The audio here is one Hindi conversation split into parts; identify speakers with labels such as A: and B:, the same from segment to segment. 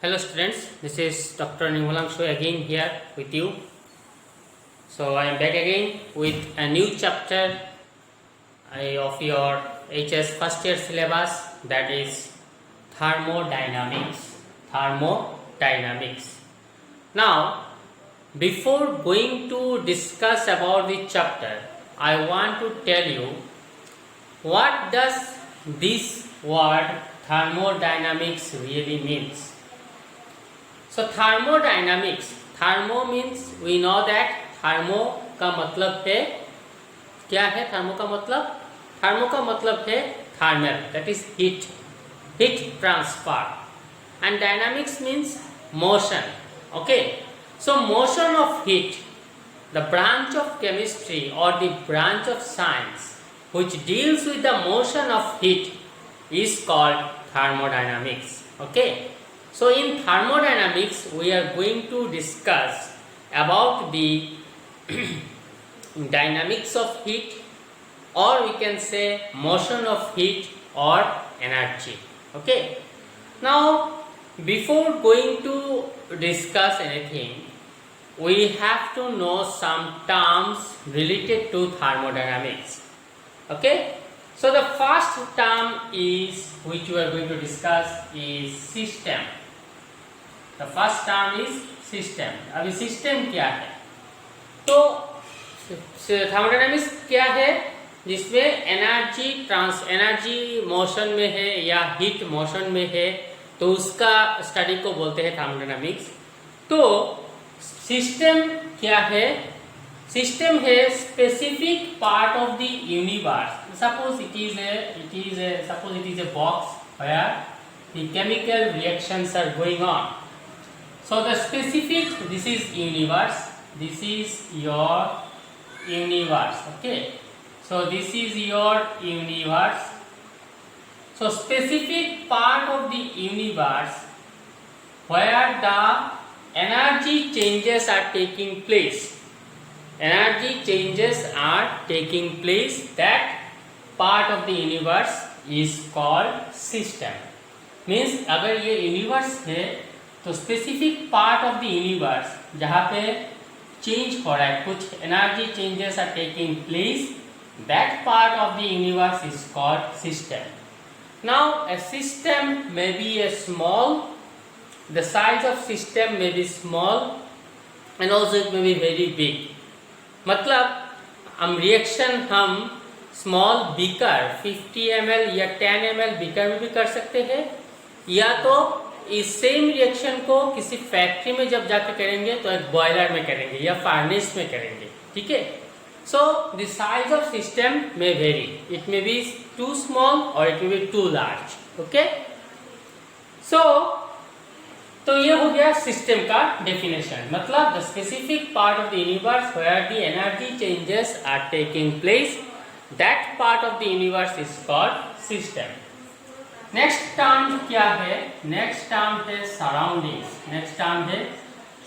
A: Hello students, this is Dr. Nimalangshu again here with you. So I am back again with a new chapter of your HS first year syllabus, that is thermodynamics. Thermodynamics. Now, before going to discuss about the chapter, I want to tell you what does this word thermodynamics really means. So thermodynamics, thermo means we know that thermo का मतलब है क्या है? थर्मो का मतलब है thermal, that is heat transfer, and dynamics means motion. Okay, so motion of heat, the branch of chemistry or the branch of science which deals with the motion of heat is called thermodynamics. Okay. So in thermodynamics, we are going to discuss about the dynamics of heat, or we can say motion of heat or energy. Okay. Now, before going to discuss anything, we have to know some terms related to thermodynamics. Okay. So the first term is which we are going to discuss is system. The first term is system. अभी सिस्टम क्या है? तो थर्मोडायनामिक्स क्या है? जिसमें एनर्जी मोशन में है या हीट मोशन में है, तो उसका स्टडी को बोलते हैं थर्मोडायनामिक्स. तो सिस्टम क्या है? सिस्टम है specific part of the universe. Suppose it is a box where the chemical reactions are going on. So the specific, this is universe, this is your universe. Okay, so this is your universe. So specific part of the universe where the energy changes are taking place. That part of the universe is called system. Means अगर ये यूनिवर्स है तो specific part of the universe जहाँ पे चेंज हो रहा है, कुछ energy changes are taking place, that part of the universe is called system. Now a system may be a small, the size of system may be small and also it may be very big. मतलब हम रिएक्शन हम स्मॉल बीकर 50 ml या 10 ml बीकर में भी कर सकते हैं, या तो इस सेम रिएक्शन को किसी फैक्ट्री में जब जाकर करेंगे तो एक बॉयलर में करेंगे या फार्नेस में करेंगे. ठीक है. So the size of system may vary, it may be too small और it may be too large. Okay. So तो ये हो गया सिस्टम का डेफिनेशन. मतलब the specific part of the universe where the energy changes are taking place, that part of the universe is called system. Next term क्या है? Next term है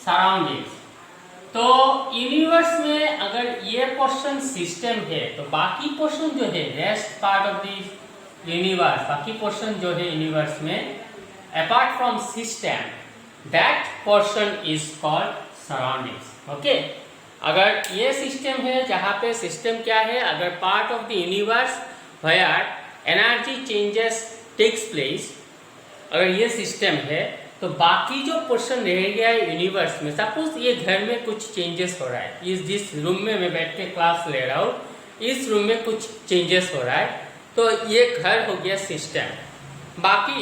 A: surroundings. तो यूनिवर्स में अगर ये पोर्शन सिस्टम है तो बाकी पोर्शन जो है rest part of the universe, बाकी पोर्शन जो है यूनिवर्स में apart from system, that portion is called surroundings. Okay. अगर ये सिस्टम है जहाँ पे सिस्टम क्या है, अगर part of the universe where energy changes takes place, अगर ये सिस्टम है तो बाकी जो पोर्शन रह गया है यूनिवर्स में, सपोज ये घर में कुछ चेंजेस हो रहा है, इस जिस रूम में मैं बैठ के क्लास ले रहा हूँ, इस रूम में कुछ चेंजेस हो रहा है, तो ये घर हो गया सिस्टम. बाकी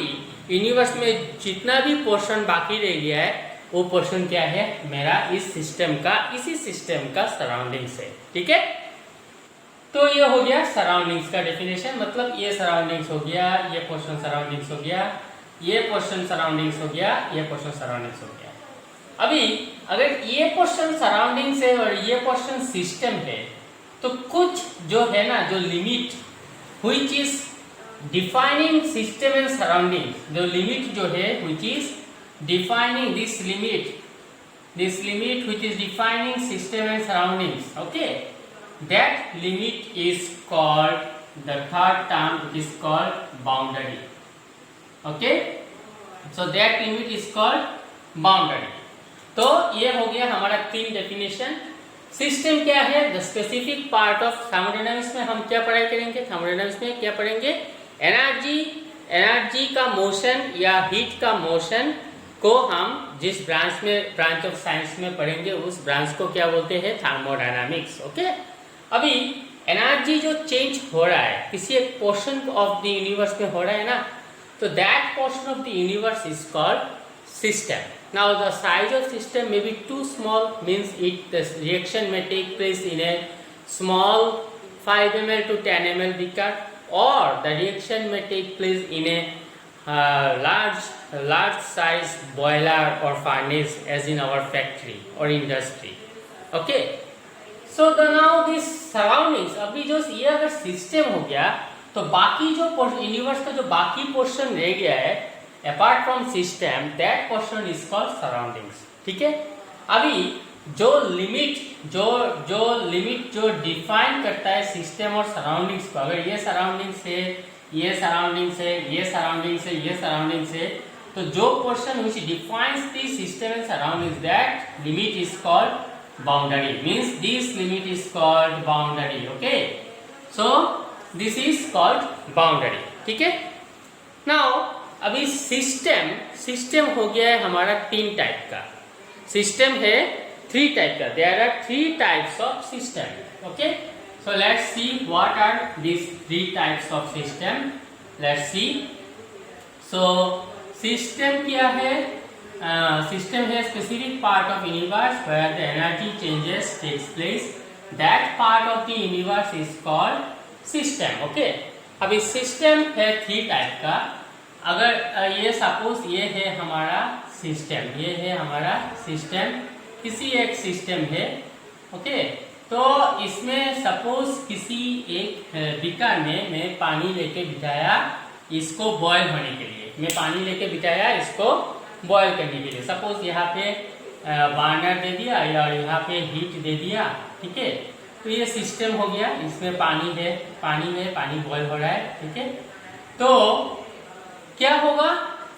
A: यूनिवर्स में जितना भी पोर्शन बाकी रह गया है वो पोर्शन क्या है? मेरा इस सिस्टम का, इसी सिस्टम का सराउंडिंग्स है. ठीक है. तो ये हो गया सराउंडिंग्स का डेफिनेशन. मतलब ये सराउंडिंग्स हो गया, ये पोर्शन सराउंडिंग्स हो गया, ये पोर्शन सराउंडिंग्स हो गया, ये पोर्शन सराउंडिंग्स हो गया. अभी अगर ये पोर्शन सराउंडिंग्स है और ये पोर्शन सिस्टम है, तो कुछ जो है ना, जो limit which is defining system and surroundings, जो लिमिट जो है which is defining this limit which is defining system and surroundings. Okay, that limit is called, the third term is called boundary. Okay, so that limit is called boundary. तो ये हो गया हमारा 3 डेफिनेशन। सिस्टम क्या है? The specific part of thermodynamics में हम क्या पढ़ाई करेंगे? थर्मोडायनामिक्स में क्या पढ़ेंगे? एनर्जी का मोशन या हीट का मोशन को हम जिस ब्रांच ऑफ साइंस में पढ़ेंगे उस ब्रांच को क्या बोलते हैं? थर्मोडायनामिक्स। ओके, अभी एनर्जी जो चेंज हो रहा है किसी एक पोर्शन ऑफ द यूनिवर्स में हो रहा है ना, तो that portion of the universe is called system. Now the size of system may be too small, means the reaction may take place in a small 5 ml to 10 ml beaker, or the reaction may take place in a large size boiler or furnace as in our factory or industry. Okay, so now this surroundings, अभी जो ये अगर सिस्टम हो गया तो बाकी जो यूनिवर्स का जो बाकी पोर्शन रह गया है apart from system, that portion is called surroundings. ठीक है, अभी जो लिमिट जो डिफाइन करता है सिस्टम और सराउंडिंग्स को, अगर ये सराउंडिंग्स है, ये सराउंडिंग्स है, ये सराउंडिंग्स है, ये सराउंडिंग्स है, तो जो portion which defines the system and surroundings, that limit is called boundary, means this limit is called boundary. Okay, so this is called boundary. ठीक है, नाउ अभी सिस्टम हो गया है हमारा 3 टाइप का। सिस्टम है 3 टाइप का। There are 3 types of system. Okay, so let's see what are this 3 types of system. Let's see. So system क्या है? सिस्टम है specific part of universe where the energy changes takes place, that part of the universe is called system. Okay, अभी सिस्टम है 3 टाइप का। अगर ये सपोज ये है हमारा सिस्टम, ये है हमारा सिस्टम, किसी एक सिस्टम है। ओके, तो इसमें सपोज किसी एक बीकर में मैं पानी लेके बिठाया इसको बॉयल होने के लिए, मैं पानी लेके बिठाया इसको बॉयल करने के लिए। सपोज यहाँ पे बर्नर दे दिया या यहाँ पे हीट दे दिया। ठीक है, तो ये सिस्टम हो गया, इसमें पानी है, पानी बॉयल हो रहा है। ठीक है, तो क्या होगा?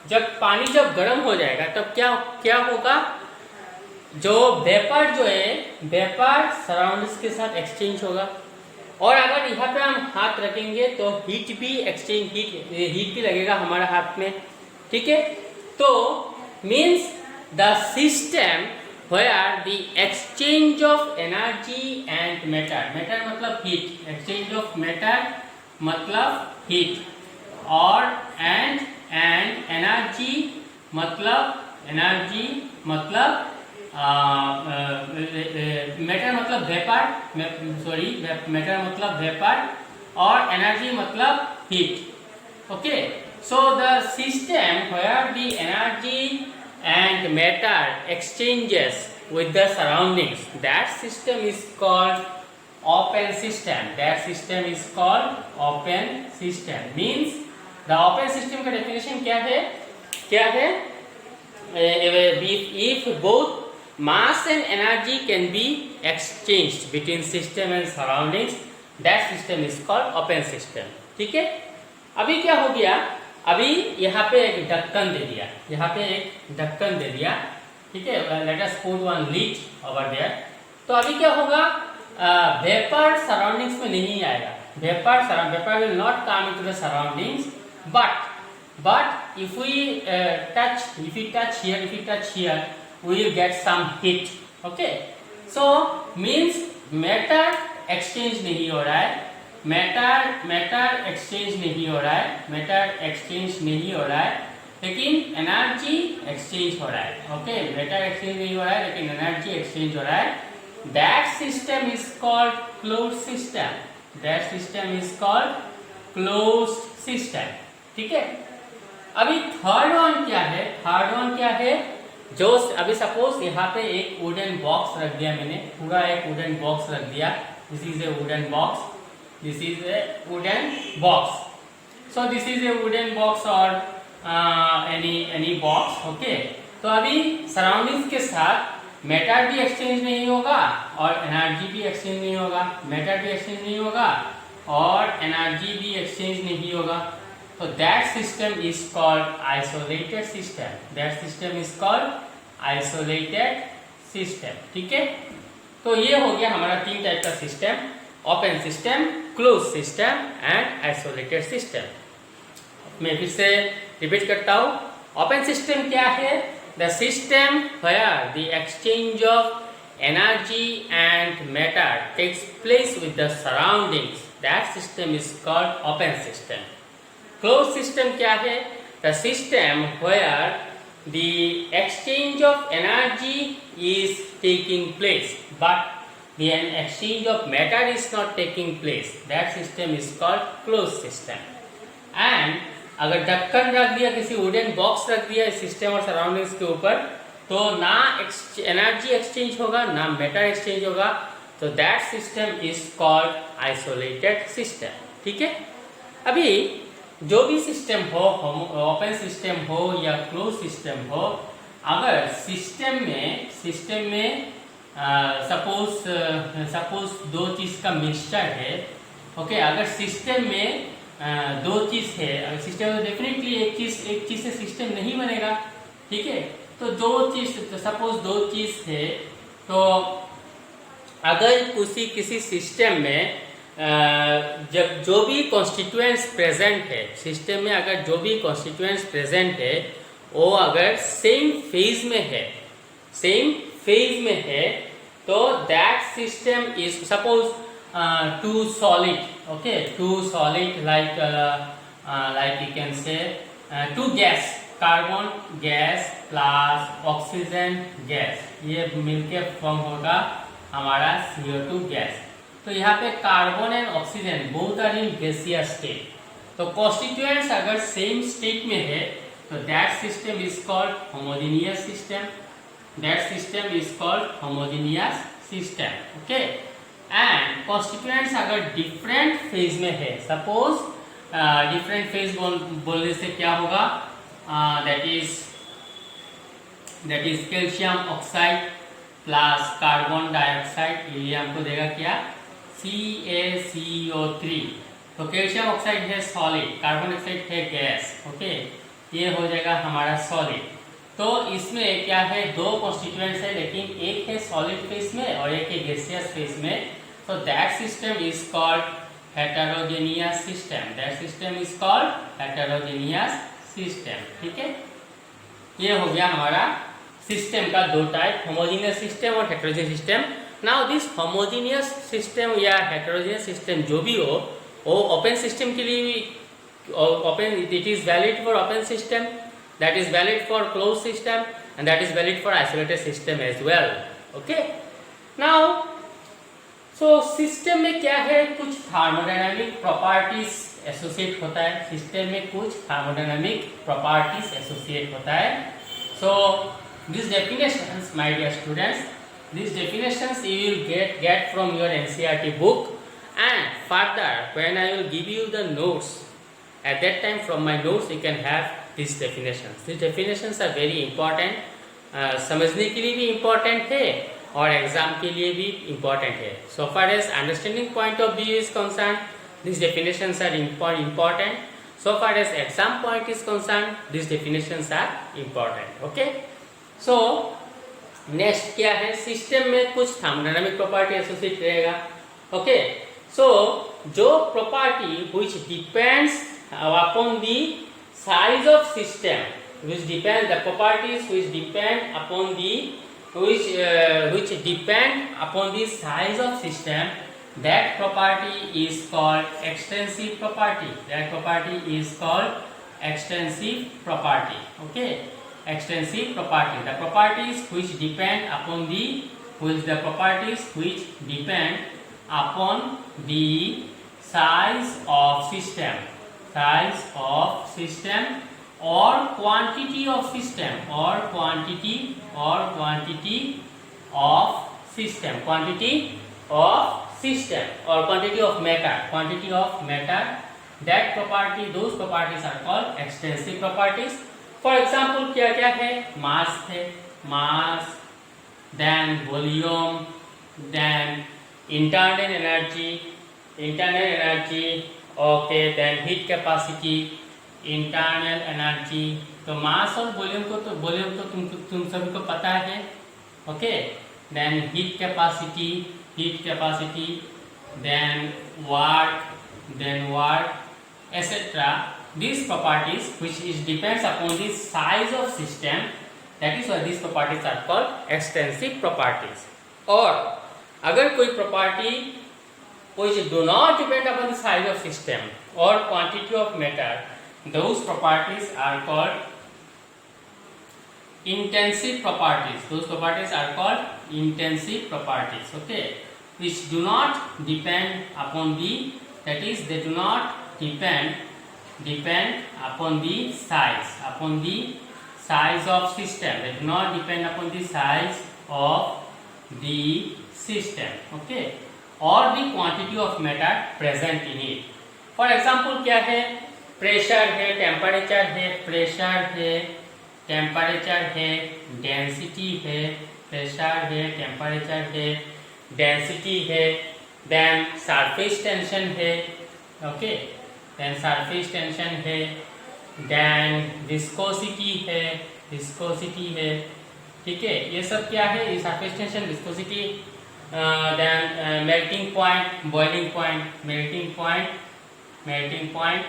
A: जब पानी गर्म हो जाएगा तब क्या होगा? जो वेपर जो है, वेपर सराउंडिंग्स के साथ एक्सचेंज होगा, और अगर यहाँ पे हम हाथ रखेंगे तो हीट भी लगेगा हमारा हाथ में। ठीक है, तो means the system where the exchange of energy and matter मतलब हीट, एक्सचेंज ऑफ मैटर मतलब हीट, और एंड एनर्जी मतलब मैटर मतलब वेपर, मैटर मतलब वेपर, और एनर्जी मतलब heat. Okay, so the system where the energy and matter exchanges with the surroundings, that system is called open system. That system is called open system. Means the open system का definition क्या है? If both mass and energy can be exchanged between system and surroundings, that system is called open system. ठीक है, अभी क्या हो गया? अभी यहाँ पे एक ढक्कन दे दिया, ठीक है, let us put one lid over there. तो अभी क्या होगा? वेपर सराउंडिंग्स में नहीं आएगा, vapour will not come into the surroundings, but if we touch here we will get some heat. Okay, so means matter exchange नहीं हो रहा है, मैटर एक्सचेंज नहीं हो रहा है, लेकिन एनर्जी एक्सचेंज हो रहा है। ओके, मैटर एक्सचेंज नहीं हो रहा है लेकिन एनर्जी एक्सचेंज हो रहा है। That system is called closed system. ठीक है, अभी थर्ड वन क्या है? जो अभी सपोज यहाँ पे एक वुडन बॉक्स रख दिया मैंने, पूरा एक वुडन बॉक्स रख दिया। This is a wooden box, so this is a wooden box or any box. Okay, तो अभी सराउंडिंग्स के साथ मैटर भी एक्सचेंज नहीं होगा और एनर्जी भी एक्सचेंज नहीं होगा, मैटर भी एक्सचेंज नहीं होगा और एनर्जी भी एक्सचेंज नहीं होगा। तो that system is called isolated system, that system is called isolated system. ठीक है, तो ये हो गया हमारा 3 टाइप का system, open system, close system and isolated system. मैं फिर से रिपीट करता हूँ, ओपन सिस्टम क्या है? The system where the exchange of energy and matter takes place with the surroundings, that system is called open system. Closed system क्या है? The system where the exchange of energy is taking place but the exchange of matter is not taking place, that system is called closed system. And अगर ढक्कन रख दिया, किसी वुडन बॉक्स रख दिया इस सिस्टम और सराउंडिंग्स के ऊपर, तो ना एनर्जी एक्सचेंज होगा ना मैटर एक्सचेंज होगा, तो that system is called isolated system. ठीक है, अभी जो भी सिस्टम हो, ओपन सिस्टम हो या क्लोज सिस्टम हो, अगर सिस्टम में सपोज 2 चीज का मिक्सचर है, ओके, अगर सिस्टम में 2 चीज है, अगर सिस्टम में डेफिनेटली एक चीज से सिस्टम नहीं बनेगा। ठीक है, तो 2 चीज, तो सपोज 2 चीज है, तो अगर किसी सिस्टम में जब जो भी कॉन्स्टिट्यूएंट्स प्रेजेंट है सिस्टम में, अगर जो भी कॉन्स्टिट्यूएंट्स प्रेजेंट है वो अगर सेम फेज में है, तो that system is suppose 2 solid, okay, 2 solid like you can say 2 gas, carbon gas plus oxygen gas, ये मिलके फॉर्म होगा हमारा CO2 गैस। तो यहाँ पे carbon and oxygen both are in gaseous state, तो कॉन्स्टिट्यूएंट्स अगर सेम स्टेट में है तो that system is called homogeneous system, that system is called homogeneous system. Okay, and constituents अगर डिफरेंट फेज में है, सपोज डिफरेंट फेज बोलने से क्या होगा, that is calcium oxide plus carbon dioxide, ये हमको देगा क्या, CaCO3। तो कैल्शियम ऑक्साइड है सॉलिड, कार्बन डाइऑक्साइड है गैस, ओके, ये हो जाएगा हमारा सॉलिड। तो इसमें क्या है, 2 कॉन्स्टिट्यूएंट्स है, लेकिन एक है सॉलिड फेज में और एक है गैसियस फेज में, तो that system is called heterogeneous system, that system is called heterogeneous system. ठीक है, ये हो गया हमारा सिस्टम का 2 टाइप, होमोजेनियस सिस्टम और heterogeneous system. Now this homogeneous system या हेटेरोजेनियस सिस्टम जो भी हो, वो ओपन सिस्टम के लिए open, it is valid for open system, that is valid for closed system and that is valid for isolated system as well. Okay, now so system में क्या है, कुछ thermodynamic properties associate होता है, system में कुछ thermodynamic properties associate होता है। So these definitions, my dear students, these definitions you will get from your NCERT book, and further when I will give you the notes, at that time from my notes you can have these definitions. These definitions are very important, समझने के लिए भी important है और एग्जाम के लिए भी important है। So far as understanding point of view is concerned, these definitions are important. So far as exam point is concerned, these definitions are important. Okay, so next क्या है, सिस्टम में कुछ थर्मोडायनामिक प्रॉपर्टी एसोसिएट रहेगा। Okay, so जो property which depends upon the size of system, which depend the properties which depend upon the which depend upon the size of system, that property is called extensive property, that property is called extensive property. Okay, extensive property, the properties which depend upon the properties which depend upon the size of system, size of system or quantity of system, or quantity of system, quantity of system or quantity of matter, that property, those properties are called extensive properties. For example क्या क्या है, mass है, mass, then volume, then internal energy, okay, then heat capacity, internal energy. तो मास और वॉल्यूम तो तुम सभी को पता है, okay. Then heat capacity, then work etc. These properties which is depends upon the size of system, that is why these properties are called extensive properties. और अगर कोई property which do not depend upon the size of system or quantity of matter, those properties are called intensive properties. Those properties are called intensive properties, okay, which do not depend upon the, that is they do not depend upon the size of system. They do not depend upon the size of the system, okay, or the quantity of matter present in it. For example क्या है, प्रेशर है, टेम्परेचर है, प्रेशर है, टेम्परेचर है, डेंसिटी है, प्रेशर है, टेम्परेचर है, डेंसिटी है, देन सरफेस टेंशन है, ओके, देन सरफेस टेंशन है, देन विस्कोसिटी है, ठीक है। ये सब क्या है, ये surface tension, viscosity, then melting point, boiling point, melting point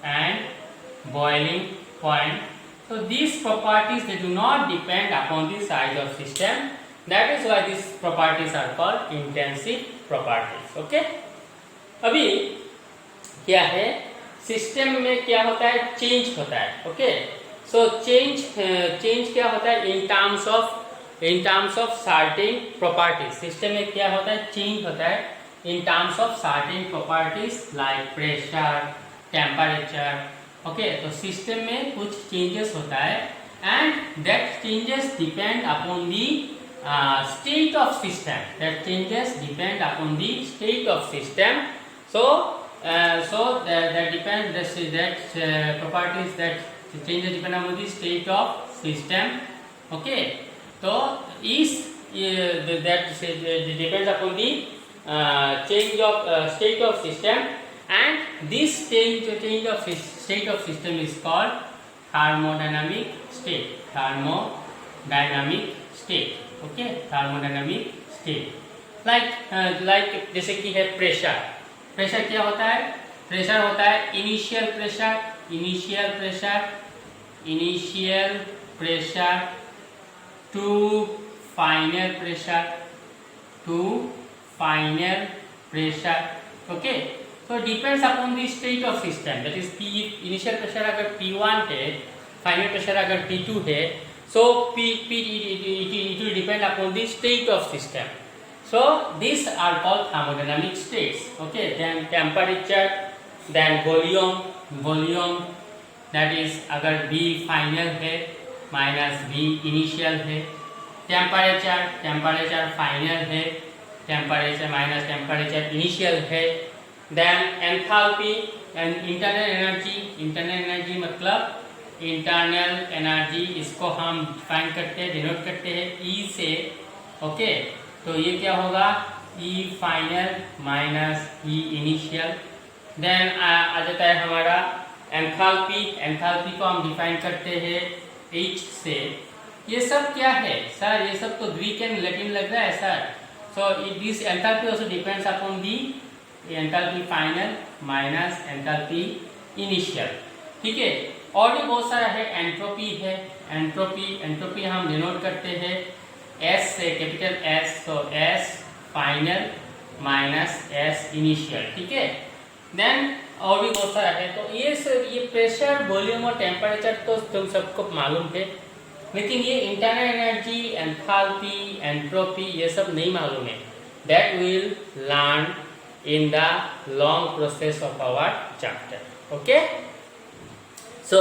A: and boiling point. So these properties, they do not depend upon the size of system. That is why these properties are called intensive properties, okay. अभी क्या है, सिस्टम में क्या होता है, चेंज होता है, ओके। सो चेंज क्या होता है, in terms of certain properties. System में क्या होता है, चेंज होता है in terms of certain properties like pressure, temperature, okay. तो सिस्टम में कुछ चेंजेस होता है and that changes depend upon the state of system. That changes depend upon the state of system. So that properties that changes depend upon the state of system, okay. So that depends upon the change of state of system, and this change of state of system is called thermodynamic state. Okay, thermodynamic state. like जैसे कि है प्रेशर क्या होता है, प्रेशर होता है initial pressure to final pressure, okay. तो depends upon the state of system, that is P, initial pressure अगर P1 है, फाइनल प्रेशर अगर P2 है, so it will depend upon the state of system. So these are called thermodynamic states, okay. Then temperature, then volume, that is अगर V फाइनल है माइनस V इनिशियल है, टेम्परेचर फाइनल है, टेम्परेचर माइनस टेम्परेचर इनिशियल है, then enthalpy and internal energy मतलब इंटरनल एनर्जी, इसको हम डिफाइन करते हैं, डिनोट करते हैं E से, ओके। तो ये क्या होगा, E final minus E initial. Then आ जाता है हमारा एंथैल्पी को हम डिफाइन करते हैं H से। ये सब क्या है सर, ये सब तो ग्रीक एंड लैटिन लग रहा है sir. So this enthalpy also depends upon the enthalpy final minus enthalpy initial, ठीक है। और भी बहुत सारा है, एंट्रोपी हम डिनोट करते हैं S से, कैपिटल S, तो S final minus S initial, ठीक है। देन और भी बहुत सारा है। तो ये प्रेशर, वॉल्यूम और टेम्परेचर तो तुम सबको मालूम है, लेकिन ये इंटरनल एनर्जी, एंथैल्पी, एंट्रोपी ये सब नहीं मालूम है। That will learn in the long process of our chapter, okay. So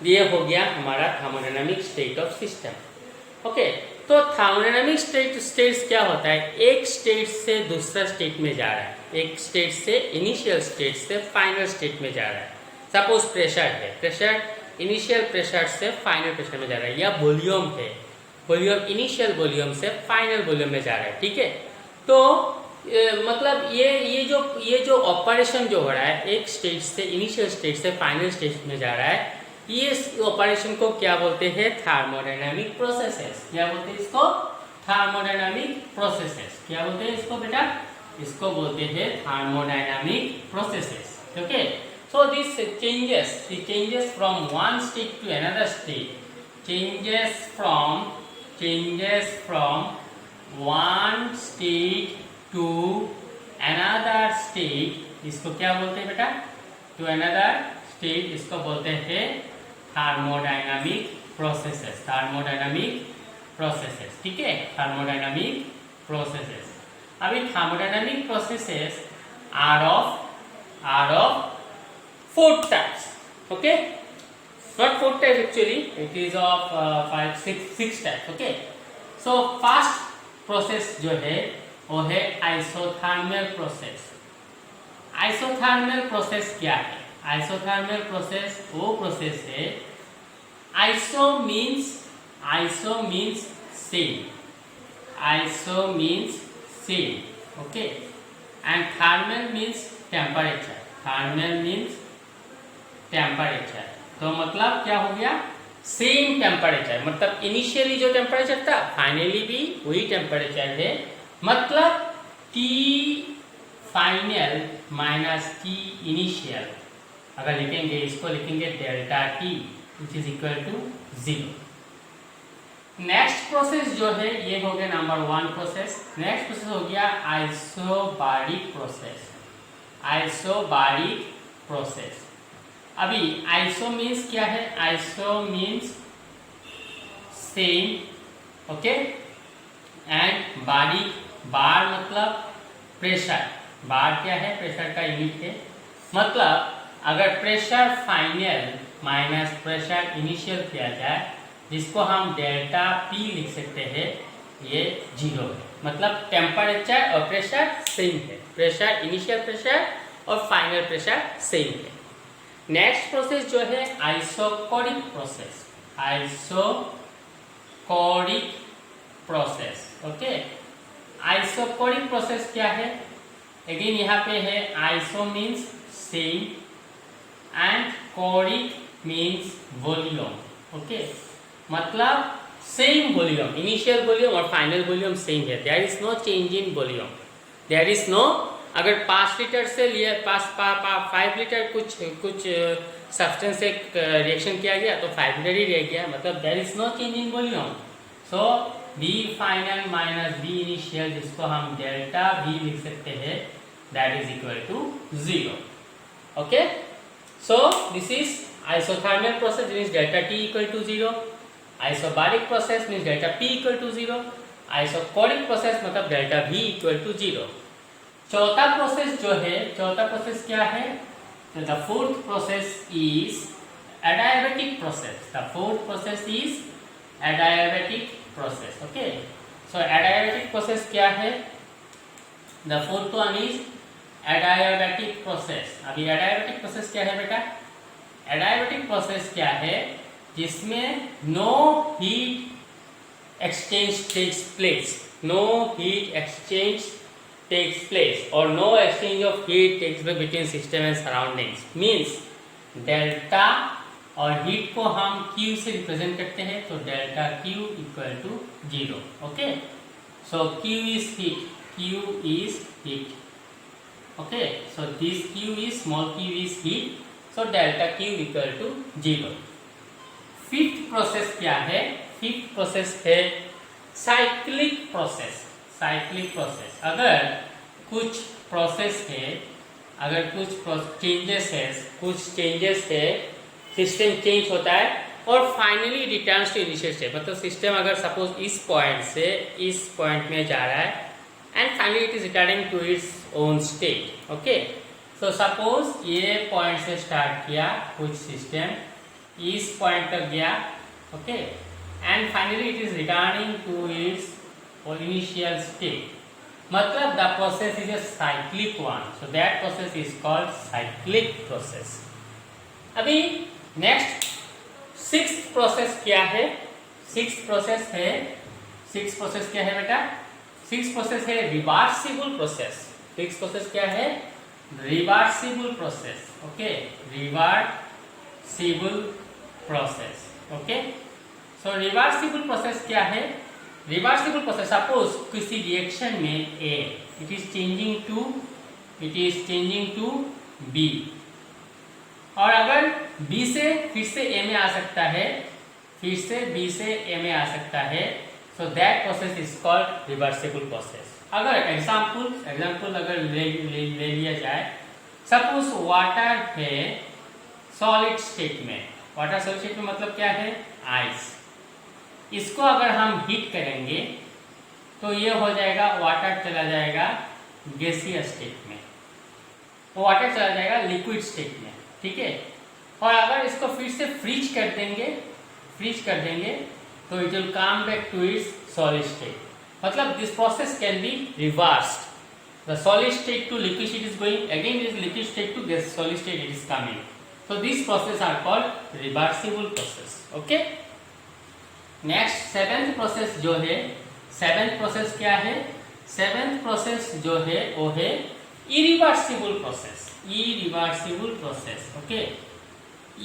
A: ये हो गया हमारा thermodynamic state of system, okay. तो थर्मोडायनामिक स्टेट्स क्या होता है, एक स्टेट से दूसरा स्टेट में जा रहा है, एक स्टेट से इनिशियल स्टेट से फाइनल स्टेट में जा रहा है। सपोज प्रेशर है, प्रेशर इनिशियल प्रेशर से फाइनल प्रेशर में जा रहा है, या वॉल्यूम है, वॉल्यूम इनिशियल वॉल्यूम से फाइनल वॉल्यूम में जा रहा है, ठीक है। तो मतलब ये जो ऑपरेशन जो हो रहा है एक स्टेज से, इनिशियल स्टेज से फाइनल स्टेज में जा रहा है, ये ऑपरेशन को क्या बोलते हैं? Thermodynamic processes. क्या बोलते हैं इसको? Thermodynamic processes. क्या बोलते हैं इसको बेटा? इसको बोलते हैं thermodynamic processes. Okay, so this changes from one state to another state, changes from one state to another state, इसको क्या बोलते हैं बेटा? to another state, इसको बोलते हैं थर्मोडायनामिक प्रोसेसेस। थर्मोडायनामिक प्रोसेसेस, ठीक है, थर्मोडायनामिक प्रोसेसेस। अभी thermodynamic processes are of 4 types, okay, not 4 types actually, it is of 6 types, okay. So first process जो है वो है आइसोथर्मल प्रोसेस। आइसोथर्मल प्रोसेस क्या है? आइसोथर्मल प्रोसेस वो प्रोसेस है, iso means same, okay, and thermal means temperature, तो मतलब क्या हो गया? सेम टेम्परेचर, मतलब इनिशियली जो टेम्परेचर था फाइनली भी वही टेम्परेचर है, मतलब T final minus T initial, अगर लिखेंगे इसको लिखेंगे delta T which is equal to 0। Next process जो है ये हो गया नंबर 1 प्रोसेस। नेक्स्ट प्रोसेस हो गया आइसोबारिक प्रोसेस। अभी आइसो मीन्स क्या है? Iso means same, okay, and baric, bar मतलब प्रेशर। बार क्या है? प्रेशर का यूनिट है, मतलब अगर pressure final minus pressure initial किया जाए, जिसको हम डेल्टा पी लिख सकते हैं, ये 0 है, मतलब टेम्परेचर और प्रेशर सेम है, प्रेशर इनिशियल प्रेशर और फाइनल प्रेशर सेम है। नेक्स्ट प्रोसेस जो है isochoric process, okay. Isochoric process क्या है? अगेन यहाँ पे है iso means same and choric means volume, okay, मतलब सेम वॉल्यूम, इनिशियल वॉल्यूम और फाइनल वॉल्यूम सेम है, there is no change in volume, there is no, अगर 5 लीटर से लिए 5 लीटर कुछ सब्सटेंस से रिएक्शन किया गया तो 5 लीटर ही रह गया, मतलब there is no change in volume. So V final minus V initial, जिसको हम डेल्टा V लिख सकते हैं, that is equal to 0, okay. So this is isothermal process, means delta T equal to 0। Isobaric process means delta P equal to 0। Isochoric process मतलब डेल्टा V इक्वल टू 0। चौथा प्रोसेस जो है, चौथा प्रोसेस क्या है? The fourth process is adiabatic process. The fourth process is adiabatic process, okay. So adiabatic process क्या है? The fourth one is adiabatic process. अभी एडायाबेटिक प्रोसेस क्या है बेटा? एडायाबेटिक प्रोसेस क्या है? जिसमें no heat exchange takes place, no heat exchange takes place or no exchange of heat takes place between system and surroundings, means delta और heat को हम Q से रिप्रेजेंट करते हैं, तो delta Q equal to 0, okay. So Q is heat, okay, so this Q is small q is heat, so delta Q equal to 0। Fifth process क्या है? फिफ्थ प्रोसेस है साइक्लिक प्रोसेस। अगर कुछ प्रोसेस है, अगर कुछ चेंजेस है, सिस्टम चेंज होता है और finally returns to initial state, मतलब सिस्टम अगर सपोज इस पॉइंट से इस पॉइंट में जा रहा है and finally it is returning to its own state, okay. So suppose ये पॉइंट से स्टार्ट किया कुछ सिस्टम, इस पॉइंट तक गया, okay, and finally it is returning to its initial state, मतलब the process is a cyclic one, so that process is called cyclic process। अभी नेक्स्ट सिक्स्थ प्रोसेस क्या है? सिक्स्थ प्रोसेस क्या है बेटा? सिक्स प्रोसेस है रिवर्सिबल प्रोसेस। सिक्स प्रोसेस क्या है? Reversible process. Okay, reversible process. Okay, so reversible process क्या है? रिवर्सिबल प्रोसेस, सपोज किसी रिएक्शन में A it is changing to B, और अगर बी से फिर से ए में आ सकता है, फिर से बी से ए में आ सकता है, so that process is called reversible process. अगर एग्जाम्पल अगर ले लिया जाए, सपोज वाटर है सॉलिड स्टेट में। वाटर सॉलिड स्टेट में मतलब क्या है? आइस। इसको अगर हम हीट करेंगे तो ये हो जाएगा, वाटर चला जाएगा गैसीय स्टेट में, वो वाटर चला जाएगा लिक्विड स्टेट में, ठीक है। और अगर इसको फिर से फ्रीज कर देंगे तो it will come back to its solid state. मतलब this process can be reversed. The solid state to liquid state is going, again is liquid state to gas solid state it is coming. So these process are called reversible process. Okay. Next seventh process जो है, seventh process क्या है? seventh process जो है वो है irreversible process. Irreversible process. Okay.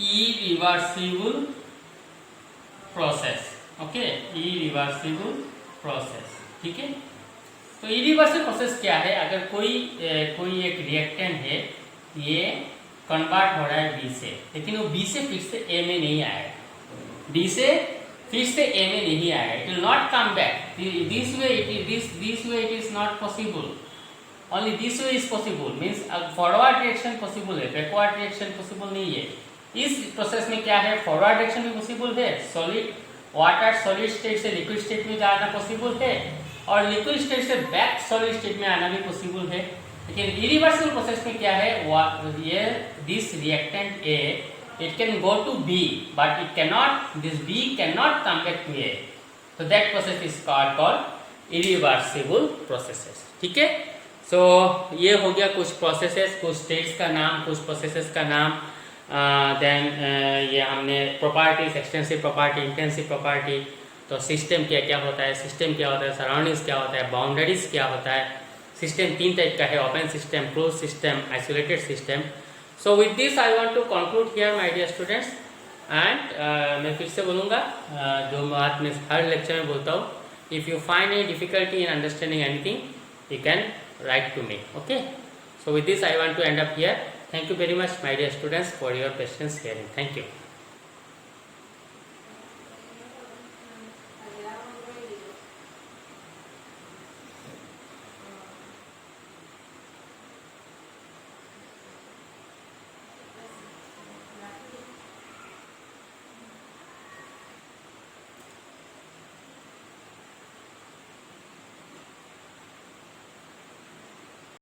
A: Irreversible process. Okay. Irreversible process. ठीक है. तो irreversible process क्या है? अगर कोई एक रिएक्टेंट है, ये कन्वर्ट हो रहा है बी से, लेकिन वो बी से फिर से ए में नहीं आएगा, बी से फिर से ए में नहीं आएगा, it will not come back this way, it is not possible, only this way is possible, means forward direction possible है, बैकवर्ड डायरेक्शन पॉसिबल नहीं है। इस प्रोसेस में क्या है? फॉरवर्ड डायरेक्शन भी पॉसिबल है, सॉलिड वाटर सॉलिड स्टेट से लिक्विड स्टेट में जाना पॉसिबल है, और लिक्विड स्टेट से बैक सॉलिड स्टेट में आना भी पॉसिबल है। लेकिन इरिवर्सिबल प्रोसेस में क्या है? ये this reactant A it can go to B but it can not, this B can not come back to A, so that process is called irreversible processes. ठीक है, सो ये हो गया कुछ प्रोसेसेस, कुछ स्टेट्स का नाम, कुछ प्रोसेसेस का नाम। देन ये हमने properties, extensive property, intensive property, तो सिस्टम क्या क्या होता है, सिस्टम क्या होता है, सराउंडिंग्स क्या होता है, बाउंड्रीज क्या होता है। सिस्टम तीन टाइप का है, open system, close system, isolated system. So with this I want to conclude here my dear students, and मैं फिर से बोलूँगा जो बात मैं हर लेक्चर में बोलता हूँ, if you find any difficulty in understanding anything you can write to me. Okay, so with this I want to end up here. Thank you very much my dear students for your patience hearing. Thank you.